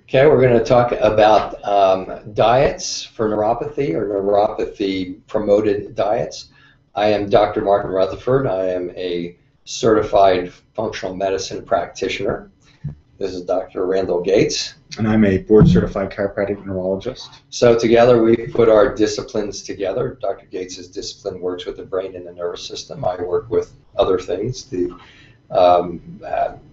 Okay, we're going to talk about diets for neuropathy or neuropathy-promoted diets. I am Dr. Martin Rutherford. I am a certified functional medicine practitioner. This is Dr. Randall Gates. And I'm a board-certified chiropractic neurologist. So together we put our disciplines together. Dr. Gates' discipline works with the brain and the nervous system. I work with other things, the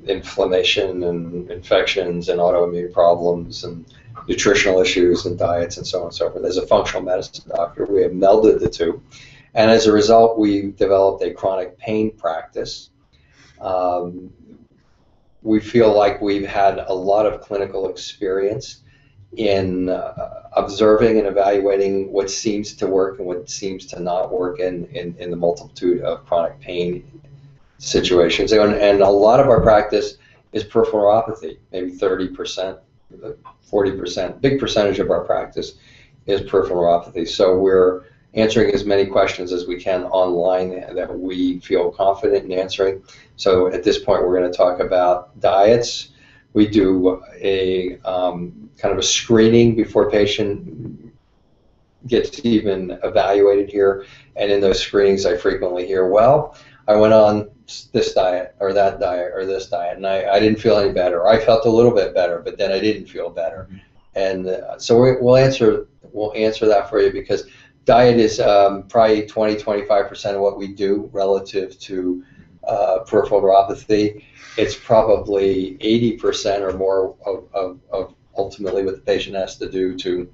inflammation and infections and autoimmune problems and nutritional issues and diets and so on and so forth. As a functional medicine doctor, we have melded the two. And as a result, we developed a chronic pain practice. We feel like we've had a lot of clinical experience in observing and evaluating what seems to work and what seems to not work in the multitude of chronic pain situations. And a lot of our practice is peripheral neuropathy, maybe 30%, 40%. Big percentage of our practice is peripheral neuropathy. So we're answering as many questions as we can online that we feel confident in answering. So at this point, we're going to talk about diets. We do a kind of a screening before a patient gets even evaluated here. And in those screenings, I frequently hear, well, I went on this diet or that diet or this diet, and I didn't feel any better. I felt a little bit better, but then I didn't feel better. And so we'll answer that for you, because diet is probably 20–25% of what we do relative to peripheral neuropathy. It's probably 80% or more of ultimately what the patient has to do to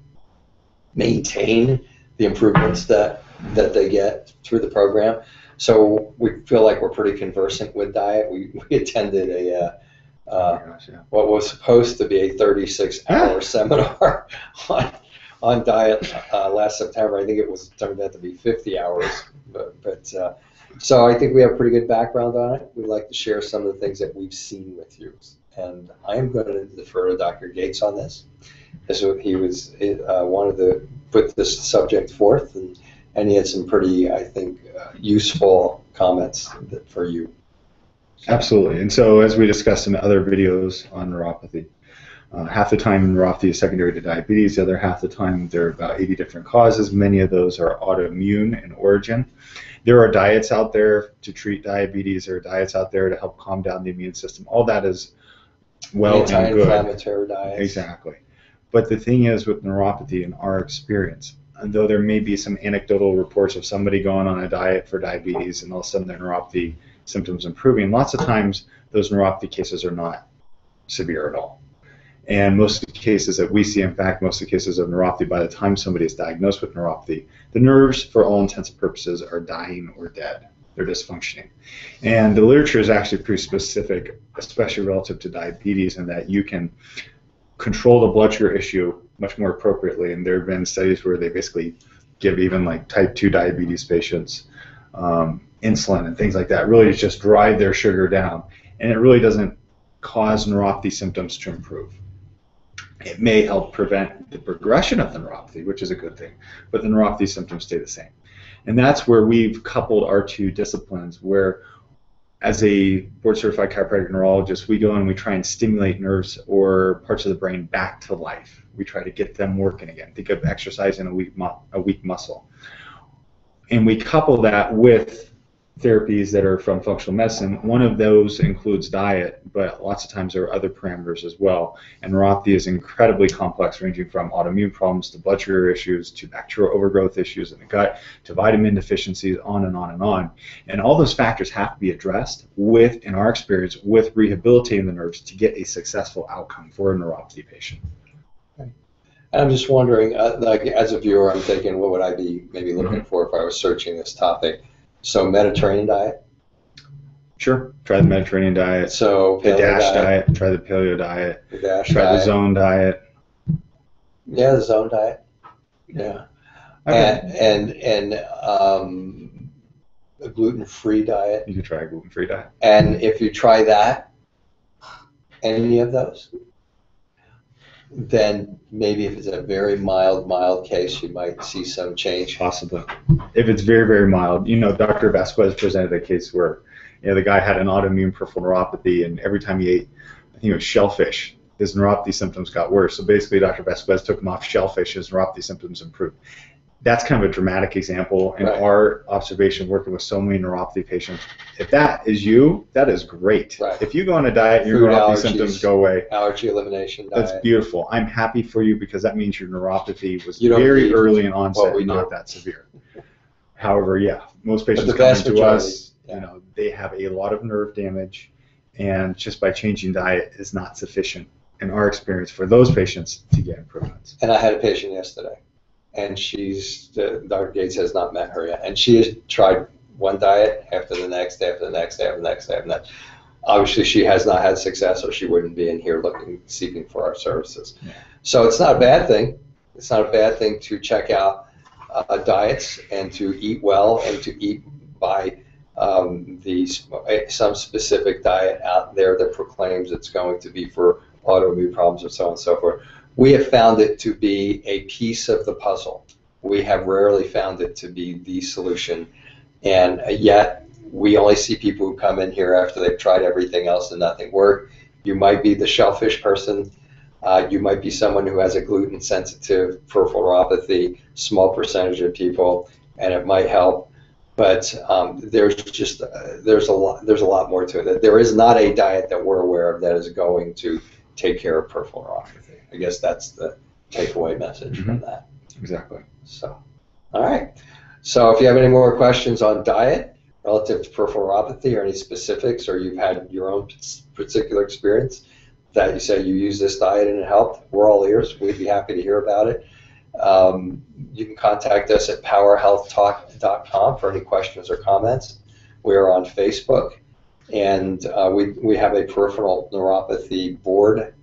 maintain the improvements that they get through the program. So we feel like we're pretty conversant with diet. We attended what was supposed to be a 36-hour seminar on diet last September. I think it was turned out to be 50 hours. So I think we have a pretty good background on it. We'd like to share some of the things that we've seen with you. And I'm going to defer to Dr. Gates on this. He was wanted to put this subject forth, and he had some pretty, I think, useful comments for you. Absolutely. And so, as we discussed in other videos on neuropathy, half the time neuropathy is secondary to diabetes. The other half the time there are about 80 different causes. Many of those are autoimmune in origin. There are diets out there to treat diabetes. There are diets out there to help calm down the immune system. All that is well and good. Anti-inflammatory diets. Exactly. But the thing is, with neuropathy, in our experience, though there may be some anecdotal reports of somebody going on a diet for diabetes and all of a sudden their neuropathy symptoms improving, lots of times those neuropathy cases are not severe at all. And most of the cases that we see, in fact, most of the cases of neuropathy, by the time somebody is diagnosed with neuropathy, the nerves, for all intents and purposes, are dying or dead. They're dysfunctioning. And the literature is actually pretty specific, especially relative to diabetes, in that you can control the blood sugar issue much more appropriately. And there have been studies where they basically give even like type 2 diabetes patients insulin and things like that, really to just drive their sugar down. And it really doesn't cause neuropathy symptoms to improve. It may help prevent the progression of the neuropathy, which is a good thing, but the neuropathy symptoms stay the same. And that's where we've coupled our two disciplines, where as a board-certified chiropractic neurologist, we go and we try and stimulate nerves or parts of the brain back to life. We try to get them working again. Think of exercising a weak muscle. And we couple that with therapies that are from functional medicine. One of those includes diet, but lots of times there are other parameters as well. And neuropathy is incredibly complex, ranging from autoimmune problems to blood sugar issues to bacterial overgrowth issues in the gut to vitamin deficiencies, on and on and on. And all those factors have to be addressed with, in our experience, with rehabilitating the nerves to get a successful outcome for a neuropathy patient. Okay. I'm just wondering, like as a viewer, I'm thinking, what would I be maybe looking for if I was searching this topic? So Mediterranean diet? Sure. Try the Mediterranean diet. So the DASH diet. Try the paleo diet. The DASH try diet. The zone diet. Yeah, the zone diet. Yeah. Okay. And a gluten-free diet. You could try a gluten-free diet. And if you try that, any of those, then maybe if it's a very mild case, you might see some change. Possibly. If it's very, very mild. You know, Dr. Vasquez presented a case where, you know, the guy had an autoimmune peripheral neuropathy, and every time he ate, I think it was shellfish, his neuropathy symptoms got worse. So basically, Dr. Vasquez took him off shellfish. His neuropathy symptoms improved. That's kind of a dramatic example in our observation working with so many neuropathy patients. If that is you, that is great. Right. If you go on a diet and your neuropathy symptoms go away, allergy elimination diet. That's beautiful. I'm happy for you because that means your neuropathy was very early in onset and not that severe. However, yeah, most patients coming to us, you know, they have a lot of nerve damage, and just by changing diet is not sufficient in our experience for those patients to get improvements. And I had a patient yesterday, and Dr. Gates has not met her yet, and she has tried one diet after the next, after the next, after the next, after that. Obviously, she has not had success, or she wouldn't be in here seeking for our services. Yeah. So it's not a bad thing. It's not a bad thing to check out diets and to eat well and to eat by some specific diet out there that proclaims it's going to be for autoimmune problems and so on and so forth. We have found it to be a piece of the puzzle. We have rarely found it to be the solution, and yet we only see people who come in here after they've tried everything else and nothing worked. You might be the shellfish person. You might be someone who has a gluten-sensitive peripheral neuropathy, small percentage of people, and it might help. But there's a lot more to it. There is not a diet that we're aware of that is going to take care of peripheral neuropathy. I guess that's the takeaway message from that. Exactly. So, all right. So if you have any more questions on diet relative to peripheral neuropathy or any specifics, or you've had your own particular experience that you say you use this diet and it helped, we're all ears. We'd be happy to hear about it. You can contact us at powerhealthtalk.com for any questions or comments. We are on Facebook, and we have a peripheral neuropathy board.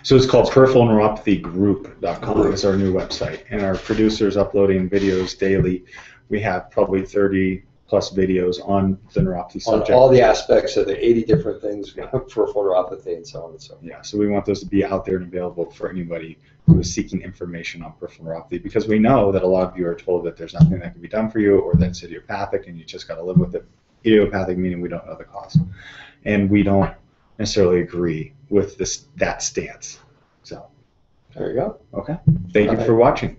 So it's called peripheralneuropathygroup.com is our new website, and our producer's uploading videos daily. We have probably 30 plus videos on the neuropathy subject. On all the aspects of the 80 different things, peripheral neuropathy and so on and so forth. Yeah, so we want those to be out there and available for anybody who is seeking information on peripheral neuropathy, because we know that a lot of you are told that there's nothing that can be done for you, or that it's idiopathic and you just got to live with it. Idiopathic meaning we don't know the cause. And we don't necessarily agree with that stance. So there you go. Okay. Thank you for watching.